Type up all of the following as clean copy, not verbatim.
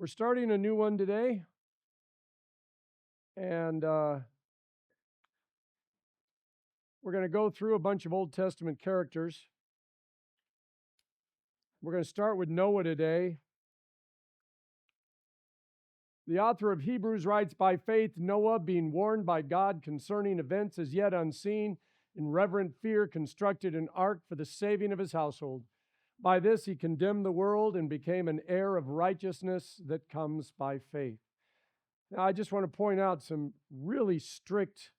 We're starting a new one today, and we're going to go through a bunch of Old Testament characters. We're going to start with Noah today. The author of Hebrews writes, "By faith Noah, being warned by God concerning events as yet unseen, in reverent fear constructed an ark for the saving of his household. By this he condemned the world and became an heir of righteousness that comes by faith." Now, I just want to point out some really strict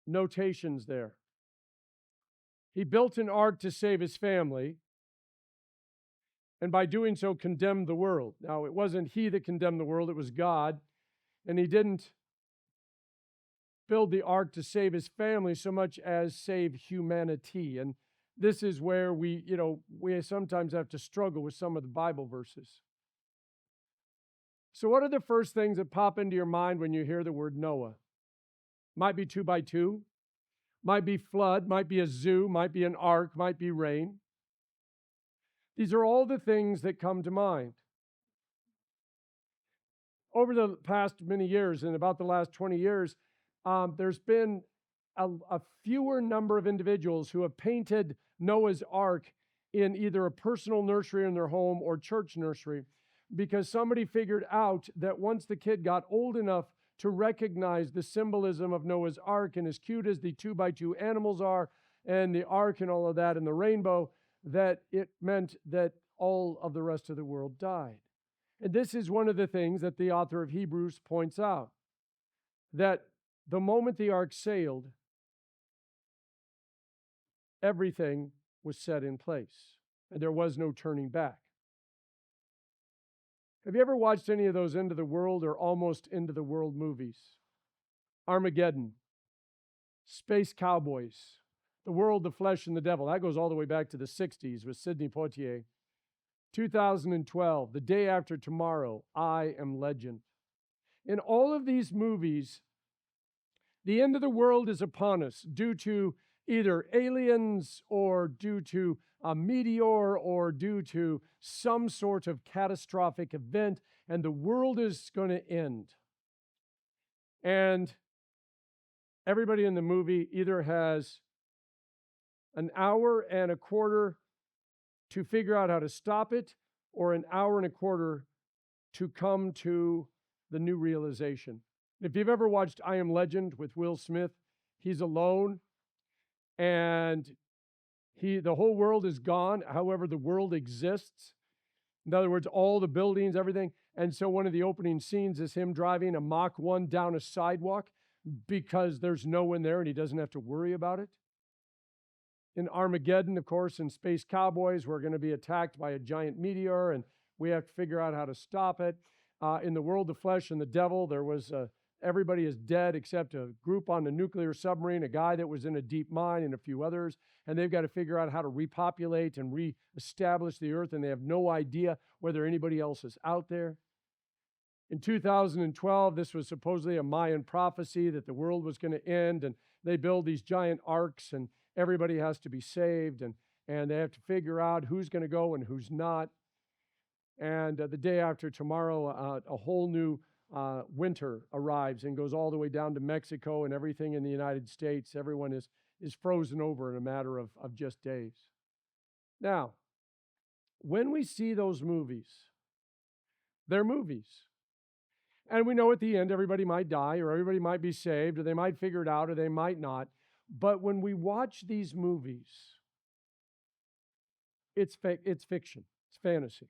notations there. He built an ark to save his family, and by doing so condemned the world. Now, it wasn't he that condemned the world, it was God, and he didn't build the ark to save his family so much as save humanity. And this is where we sometimes have to struggle with some of the Bible verses. So what are the first things that pop into your mind when you hear the word Noah? Might be 2 by 2, might be flood, might be a zoo, might be an ark, might be rain. These are all the things that come to mind. Over the past many years, in about the last 20 years, there's been a fewer number of individuals who have painted Noah's Ark in either a personal nursery in their home or church nursery, because somebody figured out that once the kid got old enough to recognize the symbolism of Noah's Ark, and as cute as the 2 by 2 animals are, and the ark and all of that, and the rainbow, that it meant that all of the rest of the world died. And this is one of the things that the author of Hebrews points out, that the moment the ark sailed, everything was set in place, and there was no turning back. Have you ever watched any of those End of the World or almost End of the World movies? Armageddon, Space Cowboys, The World, the Flesh, and the Devil. That goes all the way back to the 60s with Sidney Poitier. 2012, The Day After Tomorrow, I Am Legend. In all of these movies, the end of the world is upon us due to either aliens or due to a meteor or due to some sort of catastrophic event, and the world is going to end. And everybody in the movie either has an hour and a quarter to figure out how to stop it, or an hour and a quarter to come to the new realization. If you've ever watched I Am Legend with Will Smith, he's alone, and the whole world is gone. However, the world exists. In other words, all the buildings, everything. And so one of the opening scenes is him driving a Mach 1 down a sidewalk because there's no one there and he doesn't have to worry about it. In Armageddon, of course, in Space Cowboys, we're going to be attacked by a giant meteor, and we have to figure out how to stop it. In The World, the Flesh, and the Devil, there was everybody is dead except a group on a nuclear submarine, a guy that was in a deep mine, and a few others, and they've got to figure out how to repopulate and reestablish the earth, and they have no idea whether anybody else is out there. In 2012, this was supposedly a Mayan prophecy that the world was going to end, and they build these giant arks, and everybody has to be saved, and they have to figure out who's going to go and who's not. And The Day After Tomorrow, a whole new winter arrives and goes all the way down to Mexico, and everything in the United States, everyone is frozen over in a matter of just days. Now, when we see those movies, they're movies. And we know at the end everybody might die, or everybody might be saved, or they might figure it out, or they might not. But when we watch these movies, it's fiction, it's fantasy.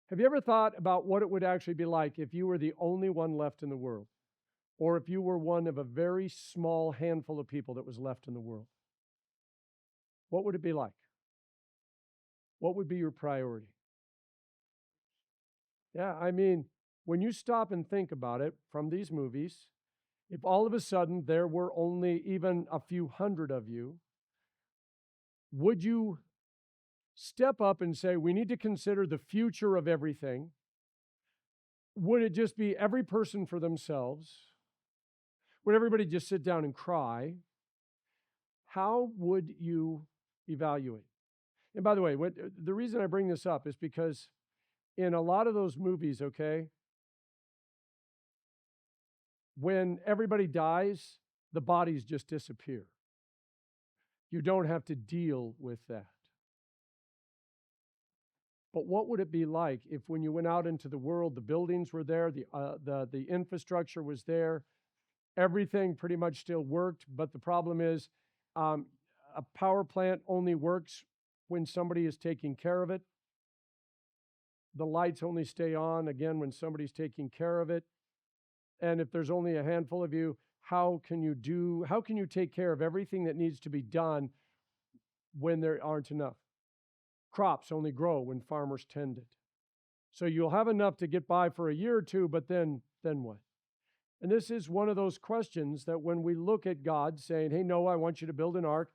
Have you ever thought about what it would actually be like if you were the only one left in the world, or if you were one of a very small handful of people that was left in the world? What would it be like? What would be your priority? Yeah, I mean, when you stop and think about it from these movies, if all of a sudden there were only even a few hundred of you, would you step up and say, we need to consider the future of everything? Would it just be every person for themselves? Would everybody just sit down and cry? How would you evaluate? And by the way, the reason I bring this up is because in a lot of those movies, okay, when everybody dies, the bodies just disappear. You don't have to deal with that. But what would it be like if when you went out into the world, the buildings were there, the infrastructure was there, everything pretty much still worked, but the problem is a power plant only works when somebody is taking care of it. The lights only stay on, again, when somebody's taking care of it. And if there's only a handful of you, how can you take care of everything that needs to be done when there aren't enough? Crops only grow when farmers tend it. So you'll have enough to get by for a year or two, but then what? And this is one of those questions that when we look at God saying, hey, Noah, I want you to build an ark.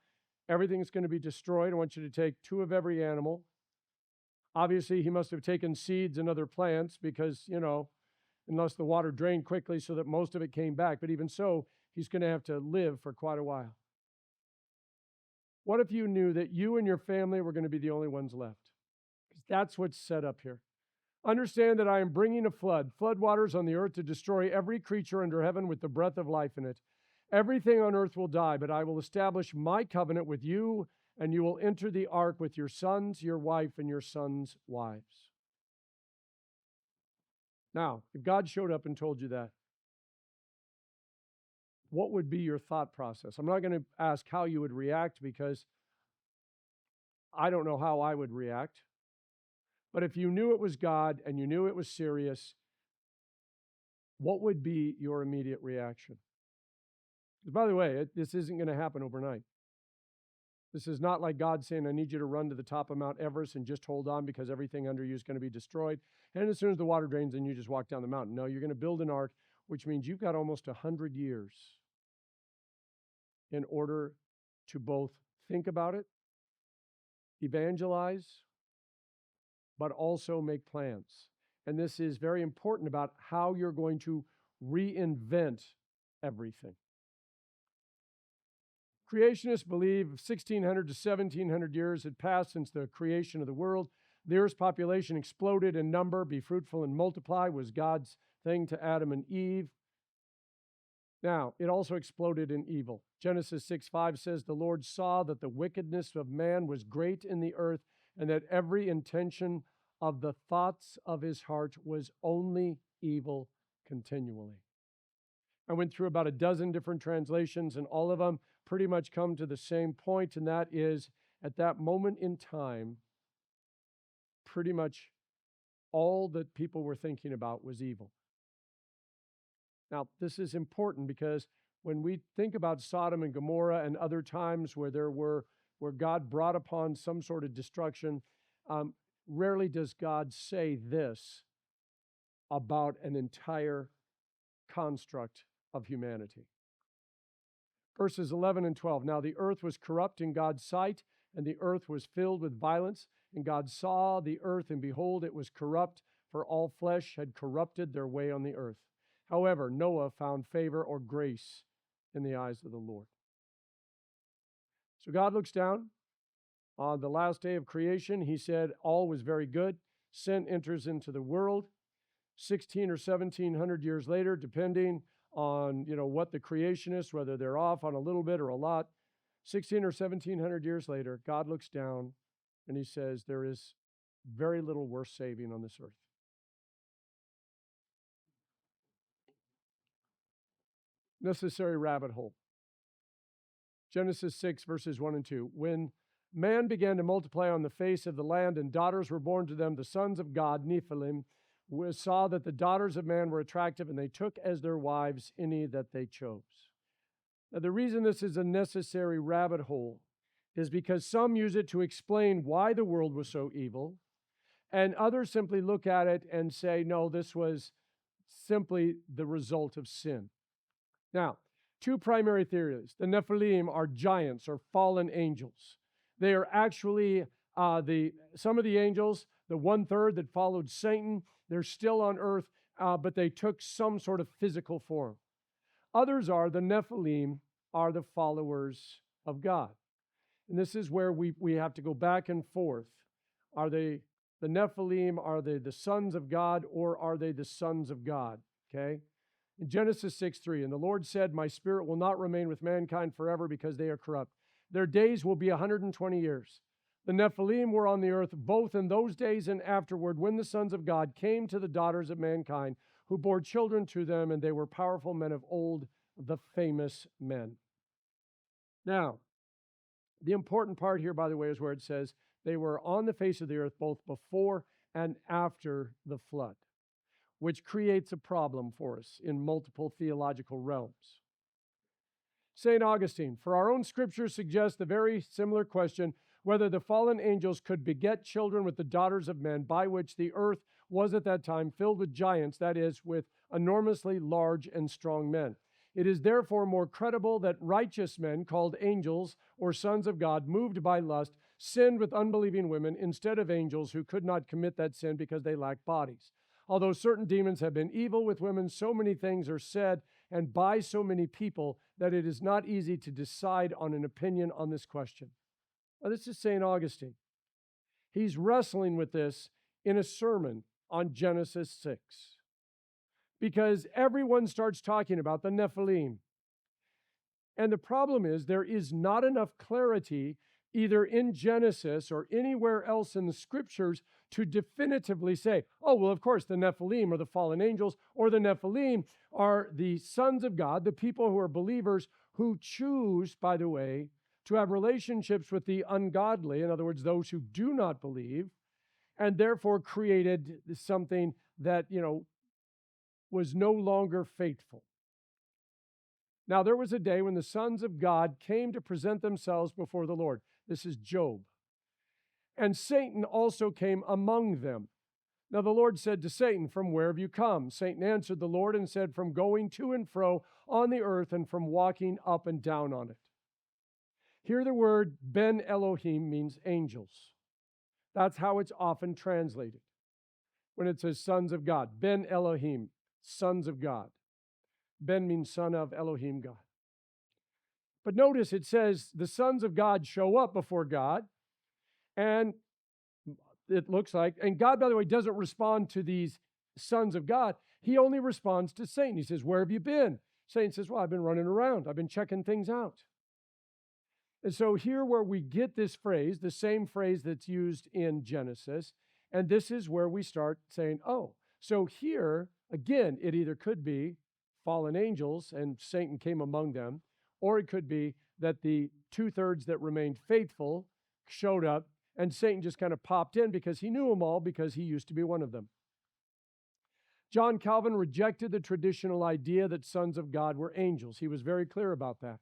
Everything's going to be destroyed. I want you to take 2 of every animal. Obviously, he must have taken seeds and other plants because, unless the water drained quickly so that most of it came back. But even so, he's going to have to live for quite a while. What if you knew that you and your family were going to be the only ones left? Because that's what's set up here. Understand that I am bringing a flood, waters on the earth to destroy every creature under heaven with the breath of life in it. Everything on earth will die, but I will establish my covenant with you, and you will enter the ark with your sons, your wife, and your sons' wives. Now, if God showed up and told you that, what would be your thought process? I'm not going to ask how you would react because I don't know how I would react. But if you knew it was God and you knew it was serious, what would be your immediate reaction? Because by the way, this isn't going to happen overnight. This is not like God saying, I need you to run to the top of Mount Everest and just hold on because everything under you is going to be destroyed. And as soon as the water drains, then you just walk down the mountain. No, you're going to build an ark, which means you've got almost 100 years in order to both think about it, evangelize, but also make plans. And this is very important about how you're going to reinvent everything. Creationists believe 1,600 to 1,700 years had passed since the creation of the world. The earth's population exploded in number. Be fruitful and multiply was God's thing to Adam and Eve. Now, it also exploded in evil. Genesis 6:5 says, the Lord saw that the wickedness of man was great in the earth, and that every intention of the thoughts of his heart was only evil continually. I went through about a dozen different translations, and all of them pretty much come to the same point, and that is, at that moment in time, pretty much all that people were thinking about was evil. Now, this is important because when we think about Sodom and Gomorrah and other times where God brought upon some sort of destruction, rarely does God say this about an entire construct of humanity. Verses 11 and 12, now the earth was corrupt in God's sight, and the earth was filled with violence. And God saw the earth, and behold, it was corrupt, for all flesh had corrupted their way on the earth. However, Noah found favor or grace in the eyes of the Lord. So God looks down on the last day of creation. He said all was very good. Sin enters into the world. 1,600 or 1,700 years later, depending on what the creationists, whether they're off on a little bit or a lot, 1,600 or 1,700 years later, God looks down and he says there is very little worth saving on this earth. Necessary rabbit hole. Genesis 6, verses 1 and 2. When man began to multiply on the face of the land, and daughters were born to them, the sons of God, Nephilim, saw that the daughters of man were attractive, and they took as their wives any that they chose. Now, the reason this is a necessary rabbit hole is because some use it to explain why the world was so evil, and others simply look at it and say, no, this was simply the result of sin. Now, 2 primary theories. The Nephilim are giants or fallen angels. They are actually some of the angels, the 1/3 that followed Satan, they're still on earth, but they took some sort of physical form. Others are, the Nephilim are the followers of God. And this is where we have to go back and forth. Are they The Nephilim, are they the sons of God or are they the sons of God? Okay? In Genesis 6:3, and the Lord said, my spirit will not remain with mankind forever because they are corrupt. Their days will be 120 years. The Nephilim were on the earth both in those days and afterward when the sons of God came to the daughters of mankind, who bore children to them, and they were powerful men of old, the famous men. Now, the important part here, by the way, is where it says they were on the face of the earth both before and after the flood, which creates a problem for us in multiple theological realms. St. Augustine, for our own scripture suggests the very similar question whether the fallen angels could beget children with the daughters of men, by which the earth was at that time filled with giants, that is, with enormously large and strong men. It is therefore more credible that righteous men, called angels or sons of God, moved by lust, sinned with unbelieving women instead of angels who could not commit that sin because they lacked bodies. Although certain demons have been evil with women, so many things are said and by so many people that it is not easy to decide on an opinion on this question. Now, this is St. Augustine. He's wrestling with this in a sermon on Genesis 6. Because everyone starts talking about the Nephilim. And the problem is there is not enough clarity either in Genesis or anywhere else in the scriptures to definitively say, oh, well, of course, the Nephilim are the fallen angels, or the Nephilim are the sons of God, the people who are believers who choose, by the way, to have relationships with the ungodly, in other words, those who do not believe, and therefore created something that, was no longer faithful. Now, there was a day when the sons of God came to present themselves before the Lord. This is Job. And Satan also came among them. Now, the Lord said to Satan, from where have you come? Satan answered the Lord and said, from going to and fro on the earth and from walking up and down on it. Here the word Ben Elohim means angels. That's how it's often translated when it says sons of God. Ben Elohim, sons of God. Ben means son of, Elohim, God. But notice it says the sons of God show up before God, and it looks like, and God, by the way, doesn't respond to these sons of God. He only responds to Satan. He says, where have you been? Satan says, well, I've been running around. I've been checking things out. And so here where we get this phrase, the same phrase that's used in Genesis, and this is where we start saying, oh, so here, again, it either could be fallen angels and Satan came among them, or it could be that the 2/3 that remained faithful showed up and Satan just kind of popped in because he knew them all because he used to be one of them. John Calvin rejected the traditional idea that sons of God were angels. He was very clear about that.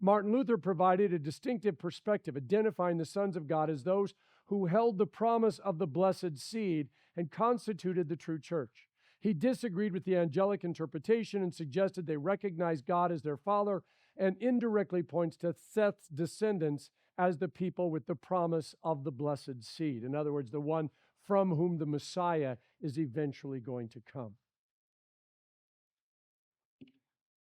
Martin Luther provided a distinctive perspective, identifying the sons of God as those who held the promise of the blessed seed and constituted the true church. He disagreed with the angelic interpretation and suggested they recognize God as their father, and indirectly points to Seth's descendants as the people with the promise of the blessed seed. In other words, the one from whom the Messiah is eventually going to come.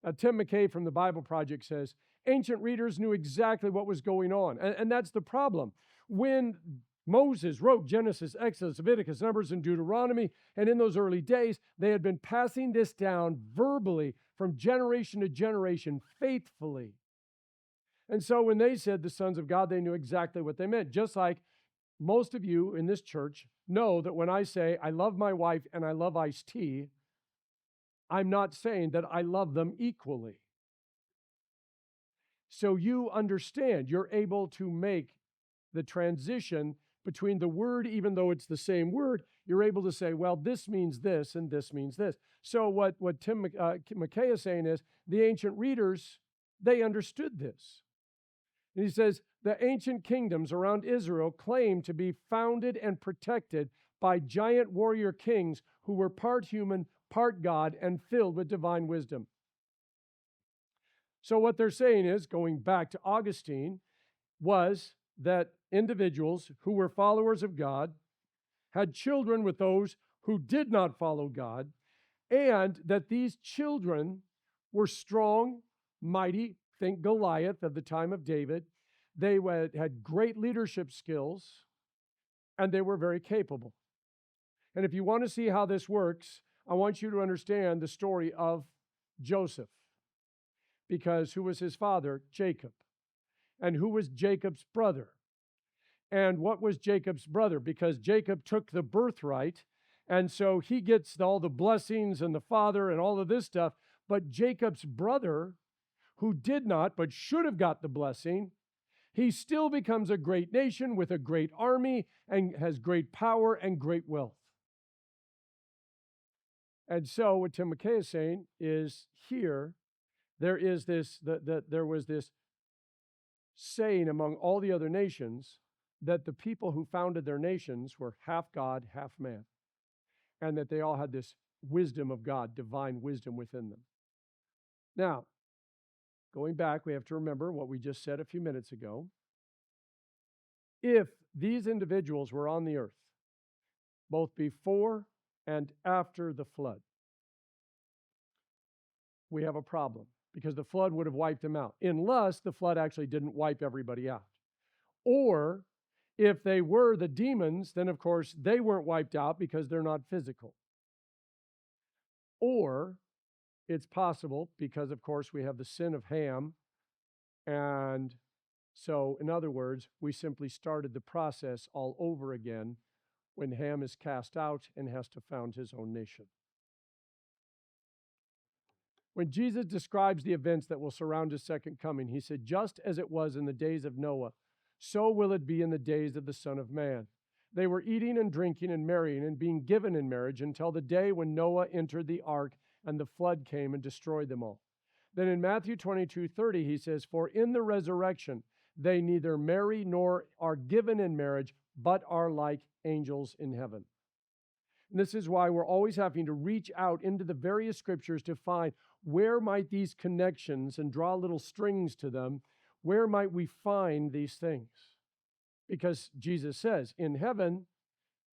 Now, Tim McKay from the Bible Project says, ancient readers knew exactly what was going on. And that's the problem. When Moses wrote Genesis, Exodus, Leviticus, Numbers, and Deuteronomy, and in those early days, they had been passing this down verbally from generation to generation faithfully. And so when they said the sons of God, they knew exactly what they meant. Just like most of you in this church know that when I say I love my wife and I love iced tea, I'm not saying that I love them equally. So you understand, you're able to make the transition between the word, even though it's the same word, you're able to say, well, this means this and this means this. So what Tim McKay is saying is the ancient readers, they understood this. And he says, the ancient kingdoms around Israel claimed to be founded and protected by giant warrior kings who were part human, part God, and filled with divine wisdom. So what they're saying is, going back to Augustine, was that individuals who were followers of God had children with those who did not follow God, and that these children were strong, mighty, think Goliath of the time of David. They had great leadership skills, and they were very capable. And if you want to see how this works, I want you to understand the story of Joseph. Because who was his father? Jacob. And who was Jacob's brother? And what was Jacob's brother? Because Jacob took the birthright, and so he gets all the blessings and the father and all of this stuff. But Jacob's brother, who did not but should have got the blessing, he still becomes a great nation with a great army and has great power and great wealth. And so what Tim McKay is saying is here, there is this, there was this saying among all the other nations that the people who founded their nations were half God, half man, and that they all had this wisdom of God, divine wisdom within them. Now, going back, we have to remember what we just said a few minutes ago. If these individuals were on the earth, both before and after the flood, we have a problem, because the flood would have wiped them out, unless the flood actually didn't wipe everybody out. Or if they were the demons, then of course they weren't wiped out because they're not physical. Or it's possible because of course we have the sin of Ham, and so in other words, we simply started the process all over again when Ham is cast out and has to found his own nation. When Jesus describes the events that will surround his second coming, he said, just as it was in the days of Noah, so will it be in the days of the Son of Man. They were eating and drinking and marrying and being given in marriage until the day when Noah entered the ark and the flood came and destroyed them all. Then in Matthew 22:30, he says, for in the resurrection, they neither marry nor are given in marriage, but are like angels in heaven. And this is why we're always having to reach out into the various scriptures to find where might these connections and draw little strings to them. Where might we find these things? Because Jesus says, in heaven,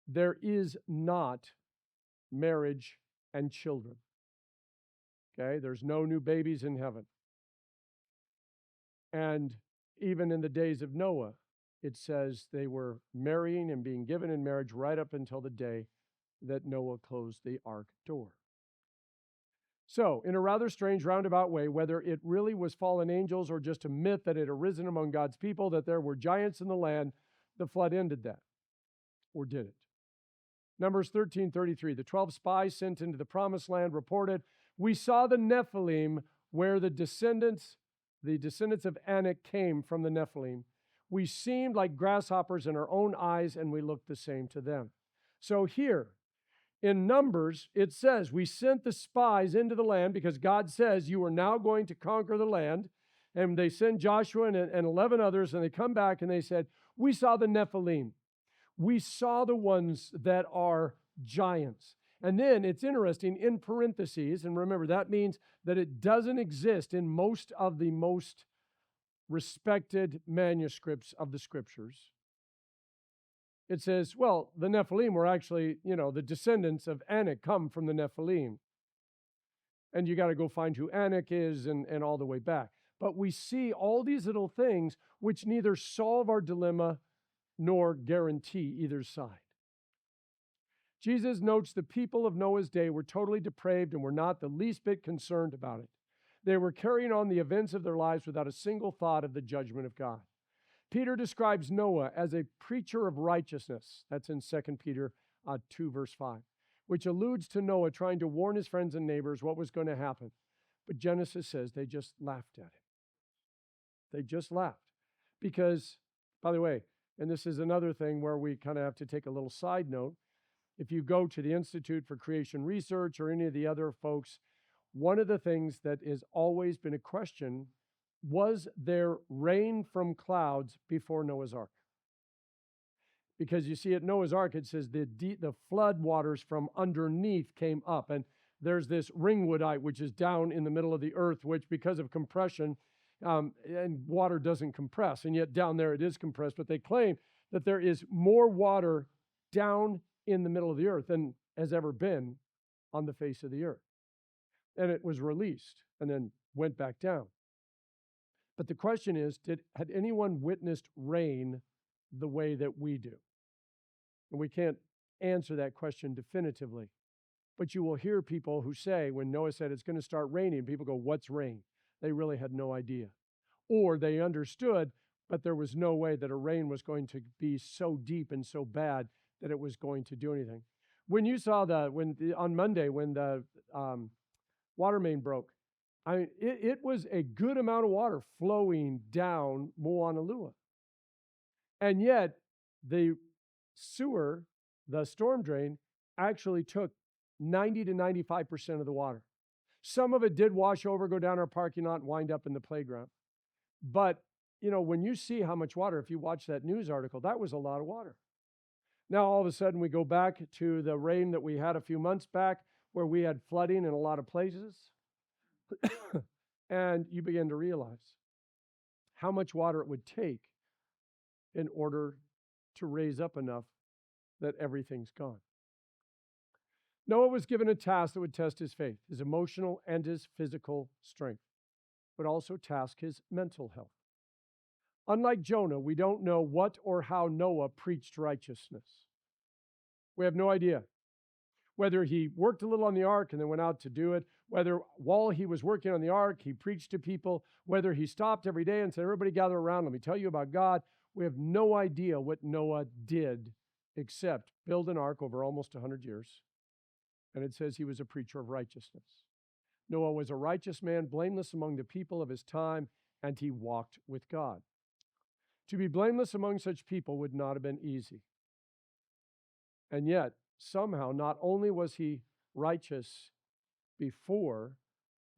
there is not marriage and children. Okay, there's no new babies in heaven. And even in the days of Noah, it says they were marrying and being given in marriage right up until the day that Noah closed the ark door. So, in a rather strange roundabout way, whether it really was fallen angels or just a myth that had arisen among God's people, that there were giants in the land, the flood ended that. Or did it? Numbers 13:33, the 12 spies sent into the promised land reported, we saw the Nephilim where the descendants of Anak came from the Nephilim. We seemed like grasshoppers in our own eyes, and we looked the same to them. So here, in Numbers, it says, we sent the spies into the land because God says you are now going to conquer the land. And they send Joshua and 11 others, and they come back and they said, we saw the Nephilim. We saw the ones that are giants. And then it's interesting, in parentheses, and remember that means that it doesn't exist in most of the most respected manuscripts of the scriptures. It says, well, the Nephilim were actually, the descendants of Anak come from the Nephilim. And you got to go find who Anak is and all the way back. But we see all these little things which neither solve our dilemma nor guarantee either side. Jesus notes the people of Noah's day were totally depraved and were not the least bit concerned about it. They were carrying on the events of their lives without a single thought of the judgment of God. Peter describes Noah as a preacher of righteousness. That's in 2 Peter 2, verse 5, which alludes to Noah trying to warn his friends and neighbors what was going to happen. But Genesis says they just laughed at him. They just laughed. Because, by the way, and this is another thing where we kind of have to take a little side note. If you go to the Institute for Creation Research or any of the other folks, one of the things that has always been a question, was there rain from clouds before Noah's Ark? Because you see at Noah's Ark, it says the flood waters from underneath came up. And there's this ringwoodite, which is down in the middle of the earth, which because of compression, and water doesn't compress. And yet down there it is compressed. But they claim that there is more water down in the middle of the earth than has ever been on the face of the earth. And it was released and then went back down. But the question is, had anyone witnessed rain the way that we do? And we can't answer that question definitively. But you will hear people who say, when Noah said it's going to start raining, people go, what's rain? They really had no idea. Or they understood, but there was no way that a rain was going to be so deep and so bad that it was going to do anything. When you saw on Monday, when the water main broke, it was a good amount of water flowing down Moanalua. And yet, the sewer, the storm drain, actually took 90 to 95% of the water. Some of it did wash over, go down our parking lot, and wind up in the playground. But, when you see how much water, if you watch that news article, that was a lot of water. Now, all of a sudden, we go back to the rain that we had a few months back, where we had flooding in a lot of places. And you begin to realize how much water it would take in order to raise up enough that everything's gone. Noah was given a task that would test his faith, his emotional and his physical strength, but also task his mental health. Unlike Jonah, we don't know what or how Noah preached righteousness. We have no idea. Whether he worked a little on the ark and then went out to do it, whether while he was working on the ark, he preached to people, whether he stopped every day and said, everybody gather around, let me tell you about God. We have no idea what Noah did except build an ark over almost 100 years. And it says he was a preacher of righteousness. Noah was a righteous man, blameless among the people of his time, and he walked with God. To be blameless among such people would not have been easy. And yet, somehow, not only was he righteous before,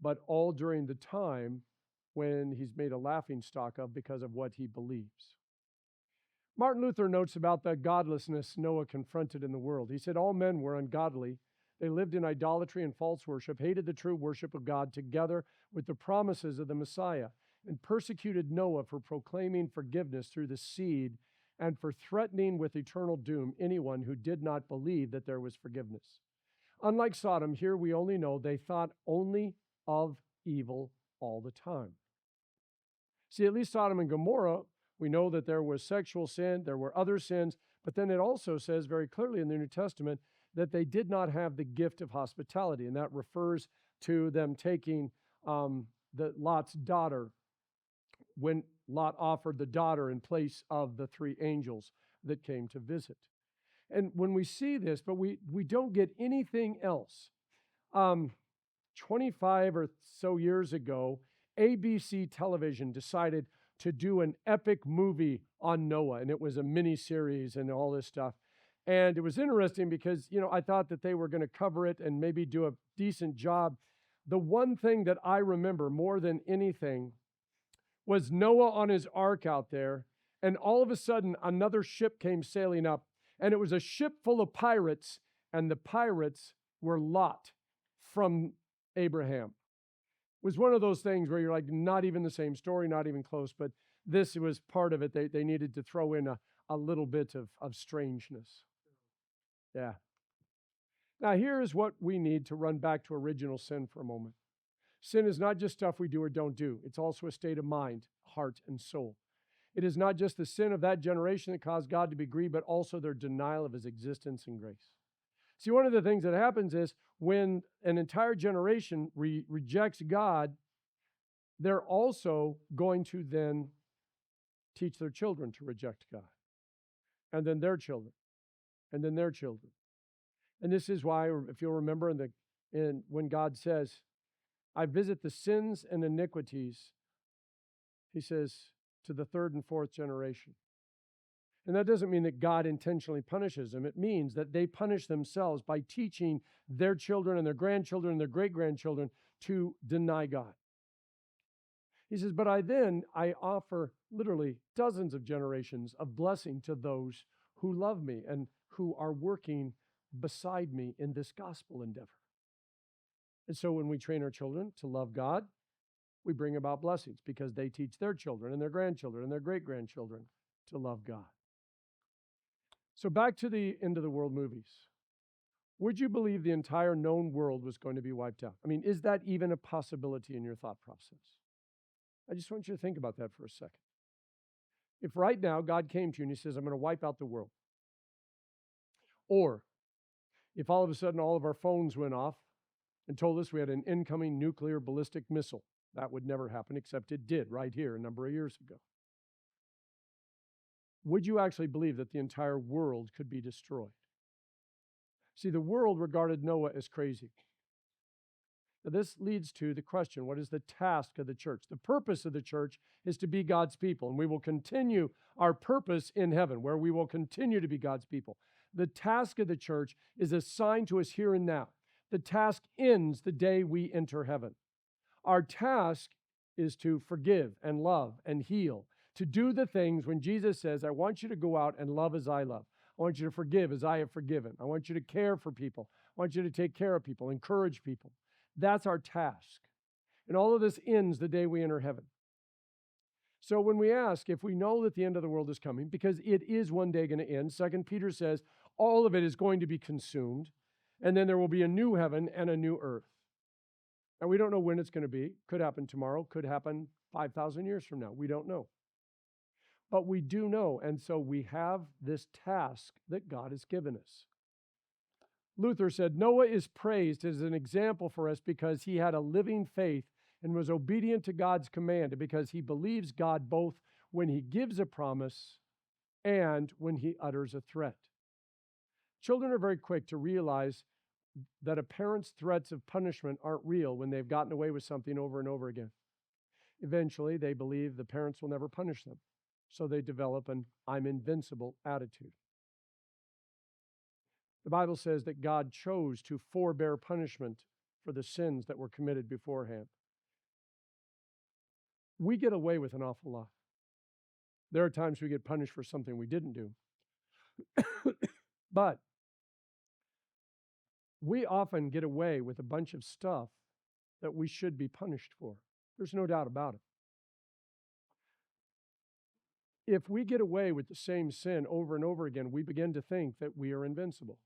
but all during the time when he's made a laughingstock of because of what he believes. Martin Luther notes about the godlessness Noah confronted in the world. He said, all men were ungodly. They lived in idolatry and false worship, hated the true worship of God together with the promises of the Messiah, and persecuted Noah for proclaiming forgiveness through the seed and for threatening with eternal doom anyone who did not believe that there was forgiveness. Unlike Sodom, here we only know they thought only of evil all the time. See, at least Sodom and Gomorrah, we know that there was sexual sin, there were other sins, but then it also says very clearly in the New Testament that they did not have the gift of hospitality, and that refers to them taking Lot's daughter when Lot offered the daughter in place of the 3 angels that came to visit. And when we see this, but we don't get anything else. 25 or so years ago, ABC television decided to do an epic movie on Noah, and it was a mini-series and all this stuff. And it was interesting because, I thought that they were going to cover it and maybe do a decent job. The one thing that I remember more than anything was Noah on his ark out there, and all of a sudden another ship came sailing up, and it was a ship full of pirates, and the pirates were Lot from Abraham. It was one of those things where you're like, not even the same story, not even close, but this was part of it. They needed to throw in a little bit of strangeness. Yeah. Now, here is what we need to run back to original sin for a moment. Sin is not just stuff we do or don't do. It's also a state of mind, heart, and soul. It is not just the sin of that generation that caused God to be grieved, but also their denial of his existence and grace. See, one of the things that happens is when an entire generation rejects God, they're also going to then teach their children to reject God, and then their children, and then their children. And this is why, if you'll remember, when God says, I visit the sins and iniquities, he says, to the 3rd and 4th generation. And that doesn't mean that God intentionally punishes them. It means that they punish themselves by teaching their children and their grandchildren and their great-grandchildren to deny God. He says, but I offer literally dozens of generations of blessing to those who love me and who are working beside me in this gospel endeavor. And so when we train our children to love God, we bring about blessings because they teach their children and their grandchildren and their great-grandchildren to love God. So back to the end of the world movies. Would you believe the entire known world was going to be wiped out? I mean, is that even a possibility in your thought process? I just want you to think about that for a second. If right now God came to you and he says, I'm going to wipe out the world. Or If all of a sudden all of our phones went off and told us we had an incoming nuclear ballistic missile, that would never happen, except it did right here a number of years ago. Would you actually believe that the entire world could be destroyed? See, the world regarded Noah as crazy. Now, this leads to the question, what is the task of the church? The purpose of the church is to be God's people, and we will continue our purpose in heaven, where we will continue to be God's people. The task of the church is assigned to us here and now. The task ends the day we enter heaven. Our task is to forgive and love and heal, to do the things when Jesus says, I want you to go out and love as I love. I want you to forgive as I have forgiven. I want you to care for people. I want you to take care of people, encourage people. That's our task. And all of this ends the day we enter heaven. So when we ask if we know that the end of the world is coming, because it is one day going to end, 2 Peter says all of it is going to be consumed, and then there will be a new heaven and a new earth. And we don't know when it's going to be. Could happen tomorrow, could happen 5,000 years from now. We don't know. But we do know, and so we have this task that God has given us. Luther said, Noah is praised as an example for us because he had a living faith and was obedient to God's command, and because he believes God both when he gives a promise and when he utters a threat. Children are very quick to realize that a parent's threats of punishment aren't real when they've gotten away with something over and over again. Eventually, they believe the parents will never punish them, so they develop an I'm invincible attitude. The Bible says that God chose to forbear punishment for the sins that were committed beforehand. We get away with an awful lot. There are times we get punished for something we didn't do. But we often get away with a bunch of stuff that we should be punished for. There's no doubt about it. If we get away with the same sin over and over again, we begin to think that we are invincible.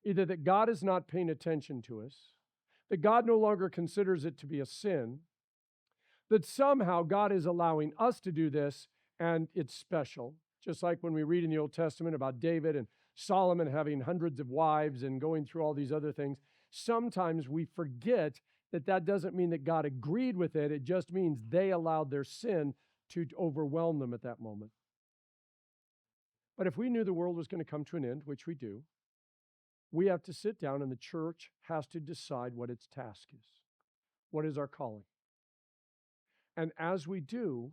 Either that God is not paying attention to us, that God no longer considers it to be a sin, that somehow God is allowing us to do this and it's special. Just like when we read in the Old Testament about David and Solomon having hundreds of wives and going through all these other things, sometimes we forget that that doesn't mean that God agreed with it. It just means they allowed their sin to overwhelm them at that moment. But if we knew the world was going to come to an end, which we do, we have to sit down and the church has to decide what its task is. What is our calling? And as we do,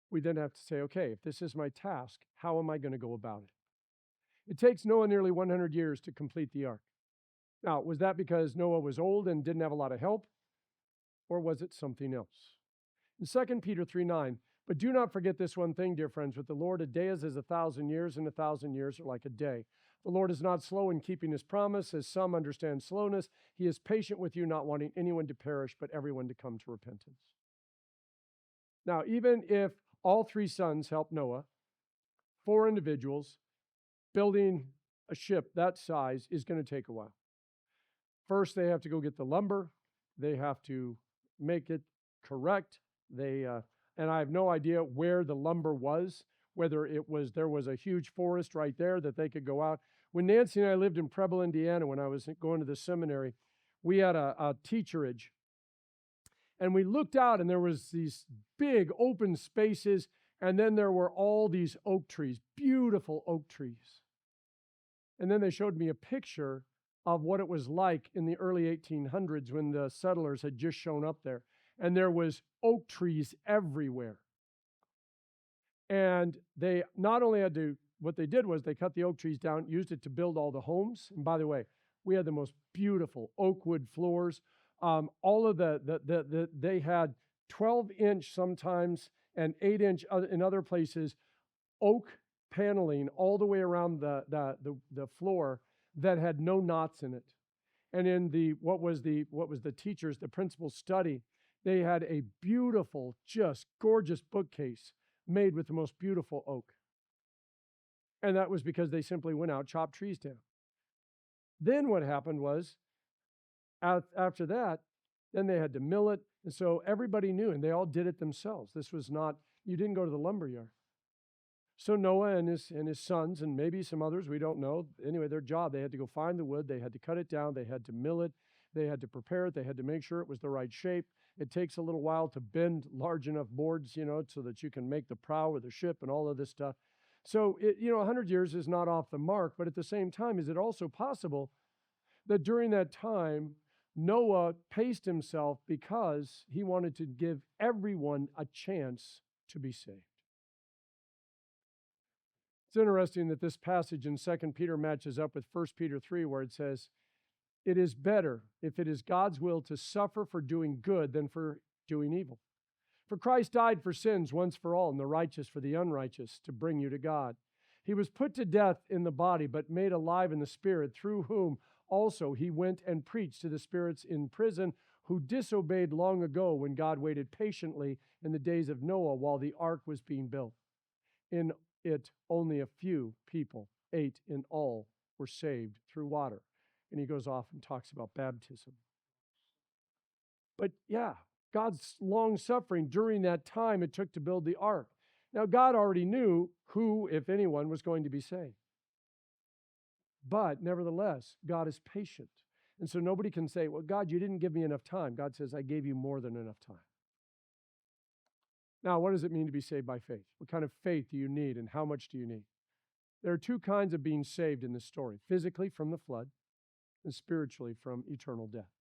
we then have to say, okay, if this is my task, how am I going to go about it? It takes Noah nearly 100 years to complete the ark. Now, was that because Noah was old and didn't have a lot of help? Or was it something else? In 2 Peter 3:9, but do not forget this one thing, dear friends, with the Lord a day is as 1,000 years, and 1,000 years are like a day. The Lord is not slow in keeping his promise, as some understand slowness. He is patient with you, not wanting anyone to perish, but everyone to come to repentance. Now, even if all three sons helped Noah, 4 individuals, building a ship that size is going to take a while. First, they have to go get the lumber. They have to make it correct. And I have no idea where the lumber was, whether there was a huge forest right there that they could go out. When Nancy and I lived in Preble, Indiana, when I was going to the seminary, we had a teacherage. And we looked out and there was these big open spaces, and then there were all these oak trees, beautiful oak trees. And then they showed me a picture of what it was like in the early 1800s when the settlers had just shown up there. And there was oak trees everywhere. And they not only had to, what they did was they cut the oak trees down, used it to build all the homes. And by the way, we had the most beautiful oak wood floors. All of they had 12-inch sometimes and 8-inch in other places oak paneling all the way around the floor that had no knots in it. And in what was the teacher's, the principal's study, they had a beautiful, just gorgeous bookcase made with the most beautiful oak. And that was because they simply went out, chopped trees down. Then what happened was, after that, then they had to mill it. And so everybody knew, and they all did it themselves. This was not, you didn't go to the lumber yard. So Noah and his sons, and maybe some others, we don't know. Anyway, their job, they had to go find the wood, they had to cut it down, they had to mill it, they had to prepare it, they had to make sure it was the right shape. It takes a little while to bend large enough boards, so that you can make the prow of the ship and all of this stuff. So, 100 years is not off the mark, but at the same time, is it also possible that during that time, Noah paced himself because he wanted to give everyone a chance to be saved? It's interesting that this passage in 2 Peter matches up with 1 Peter 3, where it says, "It is better, if it is God's will, to suffer for doing good than for doing evil. For Christ died for sins once for all, and the righteous for the unrighteous, to bring you to God. He was put to death in the body, but made alive in the spirit, through whom also he went and preached to the spirits in prison, who disobeyed long ago when God waited patiently in the days of Noah while the ark was being built. In it, only a few people, 8 in all, were saved through water." And he goes off and talks about baptism. But yeah, God's long suffering during that time it took to build the ark. Now, God already knew who, if anyone, was going to be saved. But nevertheless, God is patient. And so nobody can say, "Well, God, you didn't give me enough time." God says, "I gave you more than enough time." Now, what does it mean to be saved by faith? What kind of faith do you need, and how much do you need? There are two kinds of being saved in this story: physically from the flood, and spiritually from eternal death.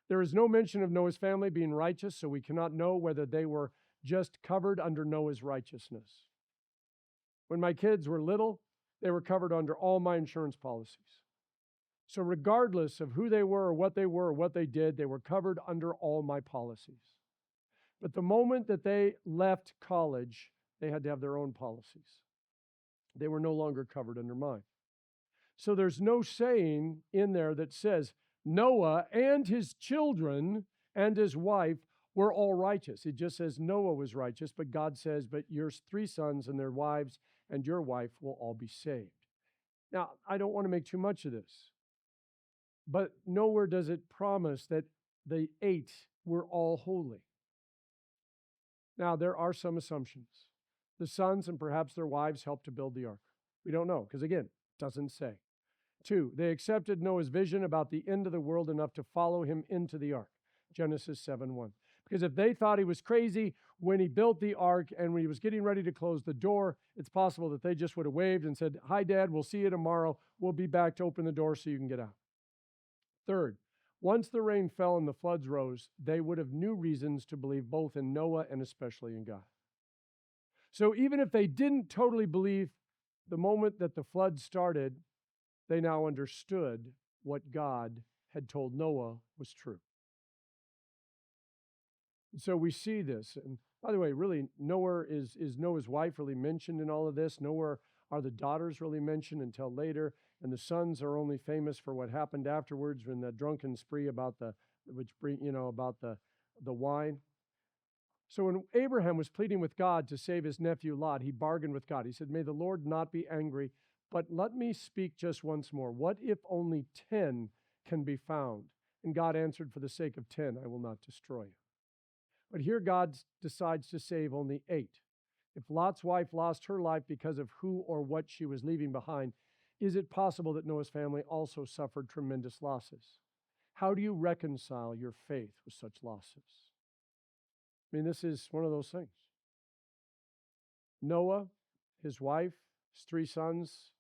There is no mention of Noah's family being righteous, so we cannot know whether they were just covered under Noah's righteousness. When my kids were little, they were covered under all my insurance policies. So regardless of who they were or what they did, they were covered under all my policies. But the moment that they left college, they had to have their own policies. They were no longer covered under mine. So there's no saying in there that says Noah and his children and his wife were all righteous. It just says Noah was righteous, but God says, but your 3 sons and their wives and your wife will all be saved. Now, I don't want to make too much of this, but nowhere does it promise that the 8 were all holy. Now, there are some assumptions. The sons and perhaps their wives helped to build the ark. We don't know, because again, it doesn't say. 2, they accepted Noah's vision about the end of the world enough to follow him into the ark. Genesis 7:1. Because if they thought he was crazy when he built the ark and when he was getting ready to close the door, it's possible that they just would have waved and said, "Hi, Dad, we'll see you tomorrow. We'll be back to open the door so you can get out." 3rd, once the rain fell and the floods rose, they would have new reasons to believe both in Noah and especially in God. So even if they didn't totally believe the moment that the flood started, they now understood what God had told Noah was true. And so we see this. And by the way, really, nowhere is Noah's wife really mentioned in all of this. Nowhere are the daughters really mentioned until later. And the sons are only famous for what happened afterwards when the drunken spree about the wine. So when Abraham was pleading with God to save his nephew Lot, he bargained with God. He said, "May the Lord not be angry, but let me speak just once more. What if only 10 can be found?" And God answered, "For the sake of 10, I will not destroy you." But here God decides to save only 8. If Lot's wife lost her life because of who or what she was leaving behind, is it possible that Noah's family also suffered tremendous losses? How do you reconcile your faith with such losses? I mean, this is one of those things. Noah, his wife, his 3 sons,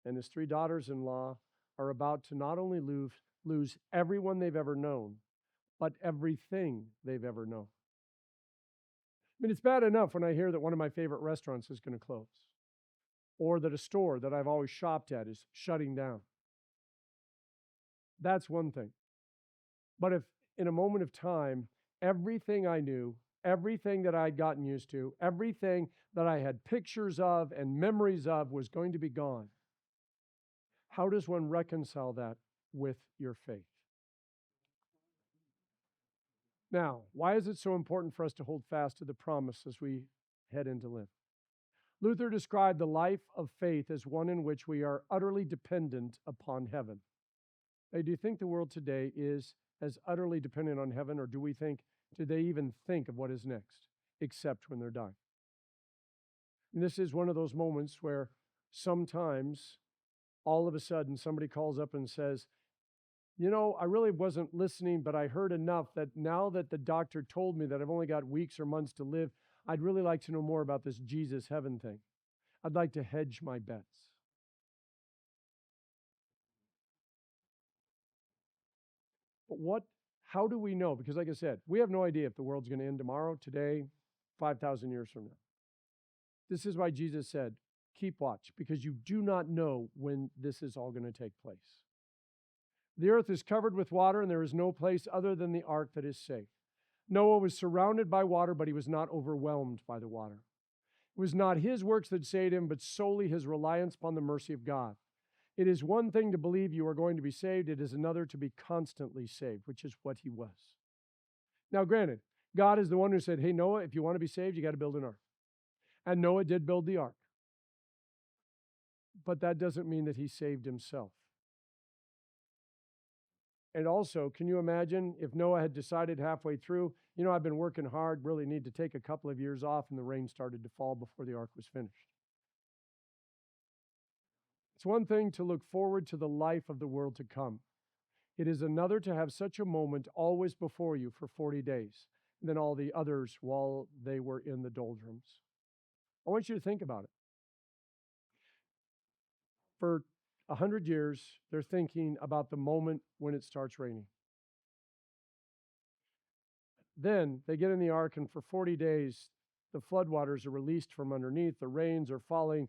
and his 3 daughters-in-law are about to not only lose everyone they've ever known, but everything they've ever known. I mean, it's bad enough when I hear that one of my favorite restaurants is going to close, or that a store that I've always shopped at is shutting down. That's one thing. But if in a moment of time, everything I knew, everything that I'd gotten used to, everything that I had pictures of and memories of was going to be gone, how does one reconcile that with your faith? Now, why is it so important for us to hold fast to the promise as we head into Lent? Luther described the life of faith as one in which we are utterly dependent upon heaven. Hey, do you think the world today is as utterly dependent on heaven, or do they even think of what is next, except when they're dying? And this is one of those moments where sometimes all of a sudden somebody calls up and says, I really wasn't listening, but I heard enough that now that the doctor told me that I've only got weeks or months to live, I'd really like to know more about this Jesus heaven thing. I'd like to hedge my bets. But how do we know? Because like I said, we have no idea if the world's going to end tomorrow, today, 5,000 years from now. This is why Jesus said, keep watch, because you do not know when this is all going to take place. The earth is covered with water, and there is no place other than the ark that is safe. Noah was surrounded by water, but he was not overwhelmed by the water. It was not his works that saved him, but solely his reliance upon the mercy of God. It is one thing to believe you are going to be saved. It is another to be constantly saved, which is what he was. Now, granted, God is the one who said, hey, Noah, if you want to be saved, you got to build an ark. And Noah did build the ark. But that doesn't mean that he saved himself. And also, can you imagine if Noah had decided halfway through, I've been working hard, really need to take a couple of years off, and the rain started to fall before the ark was finished. It's one thing to look forward to the life of the world to come. It is another to have such a moment always before you for 40 days, and then all the others while they were in the doldrums. I want you to think about it. For 100 years, they're thinking about the moment when it starts raining. Then they get in the ark, and for 40 days, the floodwaters are released from underneath. The rains are falling.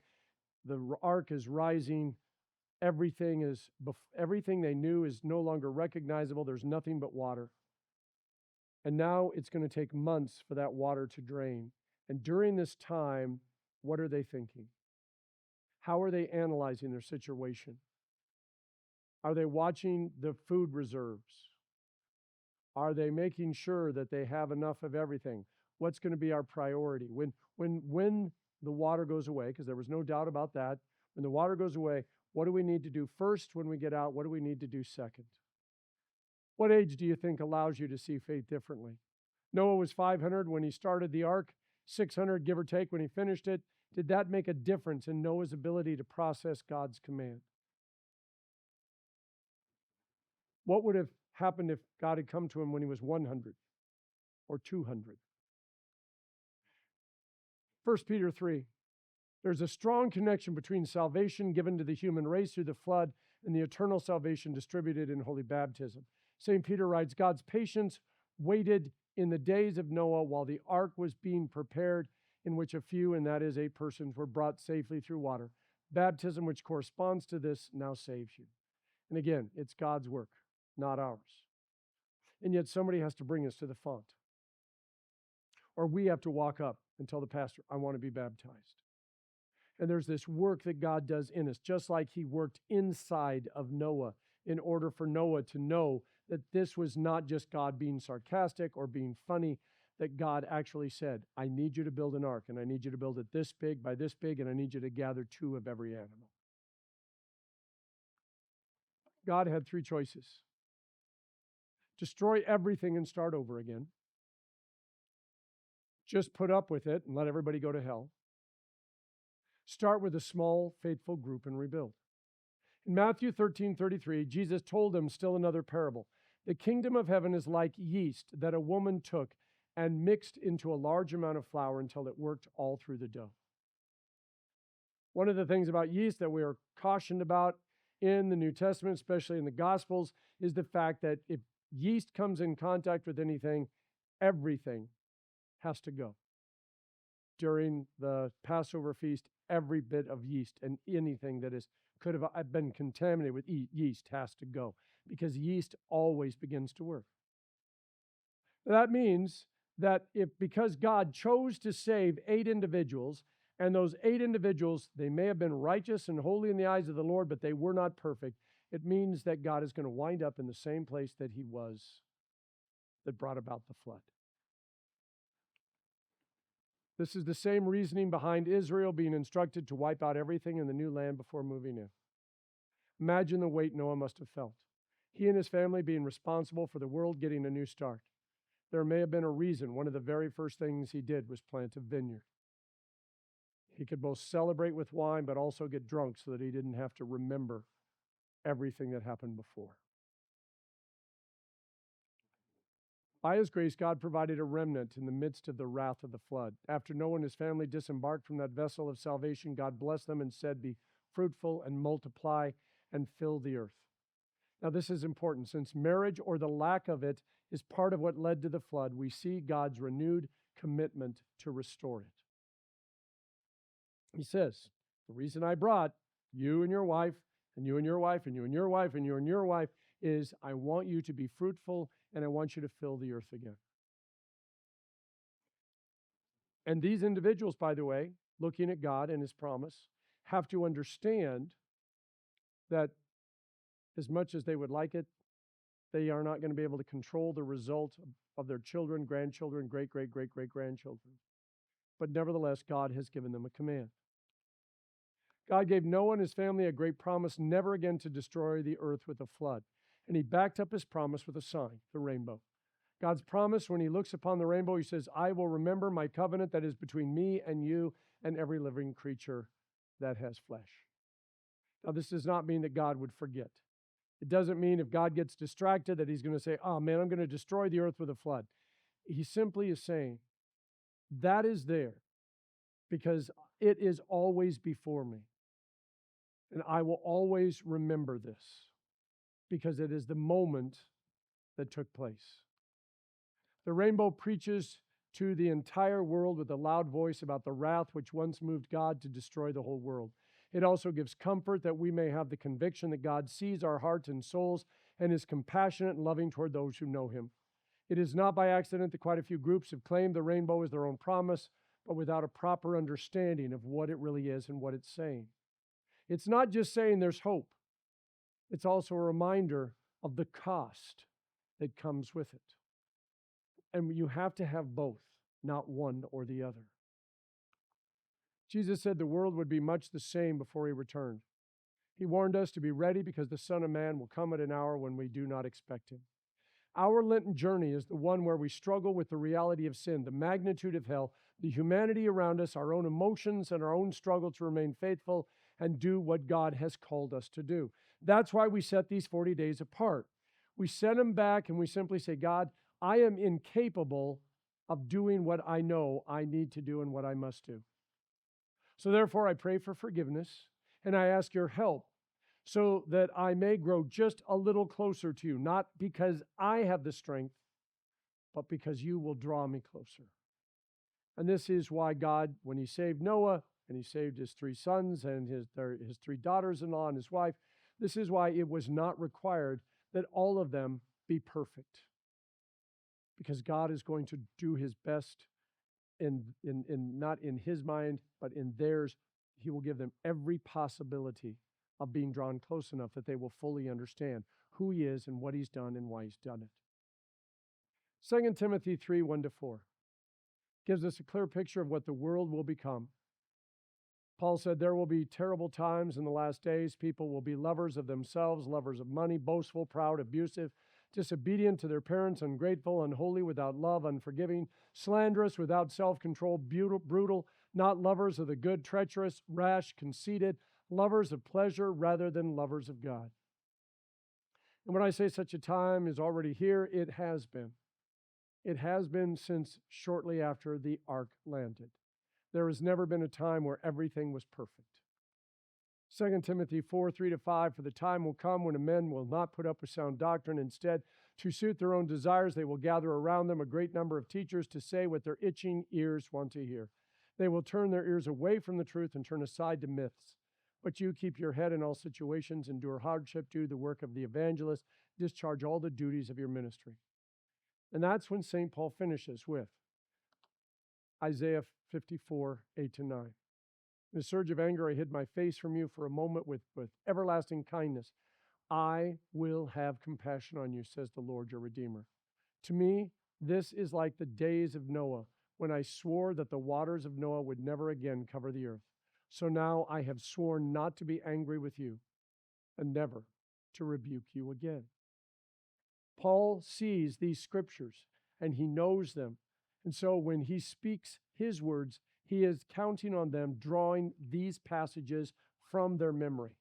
The ark is rising. Everything they knew is no longer recognizable. There's nothing but water. And now it's going to take months for that water to drain. And during this time, what are they thinking? How are they analyzing their situation? Are they watching the food reserves? Are they making sure that they have enough of everything? What's going to be our priority? When the water goes away, because there was no doubt about that, when the water goes away, what do we need to do first when we get out? What do we need to do second? What age do you think allows you to see faith differently? Noah was 500 when he started the ark, 600 give or take when he finished it. Did that make a difference in Noah's ability to process God's command? What would have happened if God had come to him when he was 100 or 200? 1 Peter 3. There's a strong connection between salvation given to the human race through the flood and the eternal salvation distributed in holy baptism. St. Peter writes, God's patience waited in the days of Noah while the ark was being prepared, in which a few, and that is 8 persons, were brought safely through water. Baptism, which corresponds to this, now saves you. And again, it's God's work, not ours. And yet somebody has to bring us to the font. Or we have to walk up and tell the pastor, I want to be baptized. And there's this work that God does in us, just like he worked inside of Noah in order for Noah to know that this was not just God being sarcastic or being funny, that God actually said, I need you to build an ark, and I need you to build it this big by this big, and I need you to gather 2 of every animal. God had 3 choices. Destroy everything and start over again. Just put up with it and let everybody go to hell. Start with a small, faithful group and rebuild. In Matthew 13:33, Jesus told them still another parable. The kingdom of heaven is like yeast that a woman took and mixed into a large amount of flour until it worked all through the dough. One of the things about yeast that we are cautioned about in the New Testament, especially in the Gospels, is the fact that if yeast comes in contact with anything, everything has to go. During the Passover feast, every bit of yeast and anything that could have been contaminated with yeast has to go, because yeast always begins to work. That means that because God chose to save 8 individuals, and those 8 individuals, they may have been righteous and holy in the eyes of the Lord, but they were not perfect, it means that God is going to wind up in the same place that he was that brought about the flood. This is the same reasoning behind Israel being instructed to wipe out everything in the new land before moving in. Imagine the weight Noah must have felt. He and his family being responsible for the world getting a new start. There may have been a reason one of the very first things he did was plant a vineyard. He could both celebrate with wine, but also get drunk so that he didn't have to remember everything that happened before. By his grace, God provided a remnant in the midst of the wrath of the flood. After Noah and his family disembarked from that vessel of salvation, God blessed them and said, "Be fruitful and multiply and fill the earth." Now, this is important. Since marriage, or the lack of it, is part of what led to the flood, we see God's renewed commitment to restore it. He says, the reason I brought you and your wife, and you and your wife, and you and your wife, and you and your wife, is I want you to be fruitful, and I want you to fill the earth again. And these individuals, by the way, looking at God and his promise, have to understand that as much as they would like it, they are not going to be able to control the result of their children, grandchildren, great-great-great-great-grandchildren. But nevertheless, God has given them a command. God gave Noah and his family a great promise never again to destroy the earth with a flood. And he backed up his promise with a sign, the rainbow. God's promise, when he looks upon the rainbow, he says, I will remember my covenant that is between me and you and every living creature that has flesh. Now, this does not mean that God would forget. It doesn't mean if God gets distracted that he's going to say, oh man, I'm going to destroy the earth with a flood. He simply is saying, that is there because it is always before me. And I will always remember this because it is the moment that took place. The rainbow preaches to the entire world with a loud voice about the wrath which once moved God to destroy the whole world. It also gives comfort that we may have the conviction that God sees our hearts and souls and is compassionate and loving toward those who know him. It is not by accident that quite a few groups have claimed the rainbow as their own promise, but without a proper understanding of what it really is and what it's saying. It's not just saying there's hope. It's also a reminder of the cost that comes with it. And you have to have both, not one or the other. Jesus said the world would be much the same before he returned. He warned us to be ready because the Son of Man will come at an hour when we do not expect him. Our Lenten journey is the one where we struggle with the reality of sin, the magnitude of hell, the humanity around us, our own emotions, and our own struggle to remain faithful and do what God has called us to do. That's why we set these 40 days apart. We set them back and we simply say, God, I am incapable of doing what I know I need to do and what I must do. So therefore, I pray for forgiveness and I ask your help so that I may grow just a little closer to you, not because I have the strength, but because you will draw me closer. And this is why God, when he saved Noah and he saved his 3 sons and his 3 daughters-in-law and his wife, this is why it was not required that all of them be perfect. Because God is going to do his best in not in his mind, but in theirs. He will give them every possibility of being drawn close enough that they will fully understand who he is and what he's done and why he's done it. 2 Timothy 3, 1-4 gives us a clear picture of what the world will become. Paul said, there will be terrible times in the last days. People will be lovers of themselves, lovers of money, boastful, proud, abusive, disobedient to their parents, ungrateful, unholy, without love, unforgiving, slanderous, without self-control, brutal, not lovers of the good, treacherous, rash, conceited, lovers of pleasure rather than lovers of God. And when I say such a time is already here, it has been. It has been since shortly after the ark landed. There has never been a time where everything was perfect. 2 Timothy 4, 3-5, for the time will come when men will not put up with sound doctrine. Instead, to suit their own desires, they will gather around them a great number of teachers to say what their itching ears want to hear. They will turn their ears away from the truth and turn aside to myths. But you keep your head in all situations, endure hardship, do the work of the evangelist, discharge all the duties of your ministry. And that's when St. Paul finishes with Isaiah 54, 8-9. In a surge of anger, I hid my face from you for a moment with everlasting kindness. I will have compassion on you, says the Lord your Redeemer. To me, this is like the days of Noah, when I swore that the waters of Noah would never again cover the earth. So now I have sworn not to be angry with you and never to rebuke you again. Paul sees these scriptures and he knows them. And so when he speaks his words, He is counting on them, drawing these passages from their memory.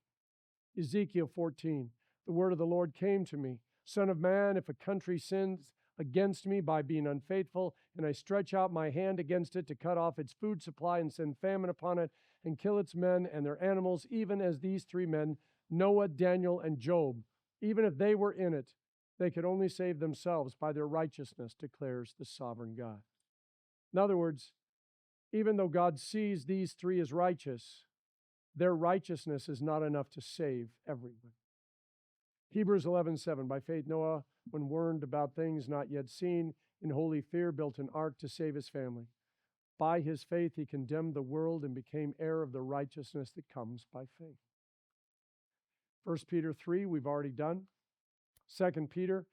Ezekiel 14, the word of the Lord came to me. Son of man, if a country sins against me by being unfaithful, and I stretch out my hand against it to cut off its food supply and send famine upon it and kill its men and their animals, even as these three men, Noah, Daniel, and Job, even if they were in it, they could only save themselves by their righteousness, declares the sovereign God. In other words, even though God sees these three as righteous, their righteousness is not enough to save everyone. Hebrews 11:7, by faith Noah, when warned about things not yet seen, in holy fear built an ark to save his family. By his faith he condemned the world and became heir of the righteousness that comes by faith. 1 Peter 3, we've already done. 2 Peter,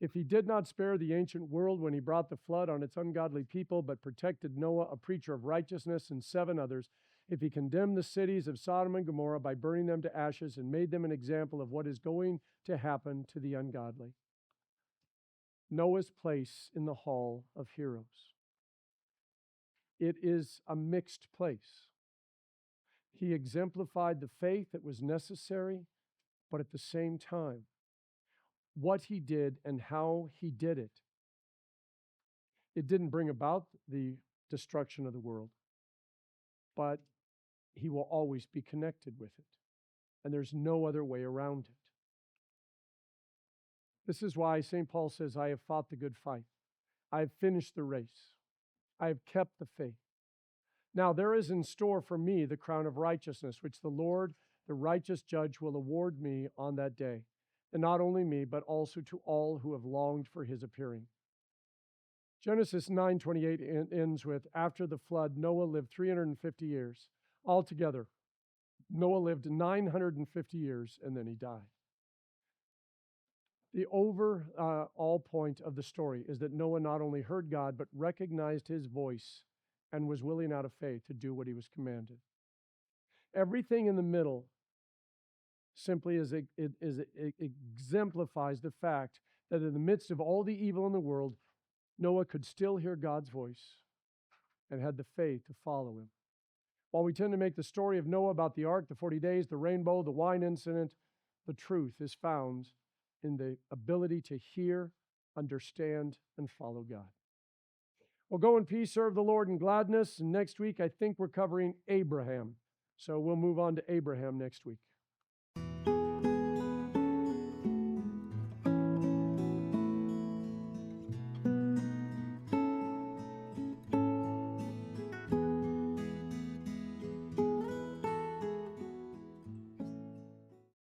if he did not spare the ancient world when he brought the flood on its ungodly people, but protected Noah, a preacher of righteousness, and 7 others, if he condemned the cities of Sodom and Gomorrah by burning them to ashes and made them an example of what is going to happen to the ungodly. Noah's place in the hall of heroes. It is a mixed place. He exemplified the faith that was necessary, but at the same time, what he did and how he did it. It didn't bring about the destruction of the world, but he will always be connected with it. And there's no other way around it. This is why St. Paul says, I have fought the good fight. I have finished the race. I have kept the faith. Now there is in store for me the crown of righteousness, which the Lord, the righteous judge, will award me on that day. And not only me, but also to all who have longed for his appearing. Genesis 9:28 ends with, after the flood, Noah lived 350 years. Altogether, Noah lived 950 years, and then he died. The overall point of the story is that Noah not only heard God, but recognized his voice and was willing out of faith to do what he was commanded. Everything in the middle simply it exemplifies the fact that in the midst of all the evil in the world, Noah could still hear God's voice and had the faith to follow him. While we tend to make the story of Noah about the ark, the 40 days, the rainbow, the wine incident, the truth is found in the ability to hear, understand, and follow God. Well, go in peace, serve the Lord in gladness. And next week, I think we're covering Abraham. So we'll move on to Abraham next week.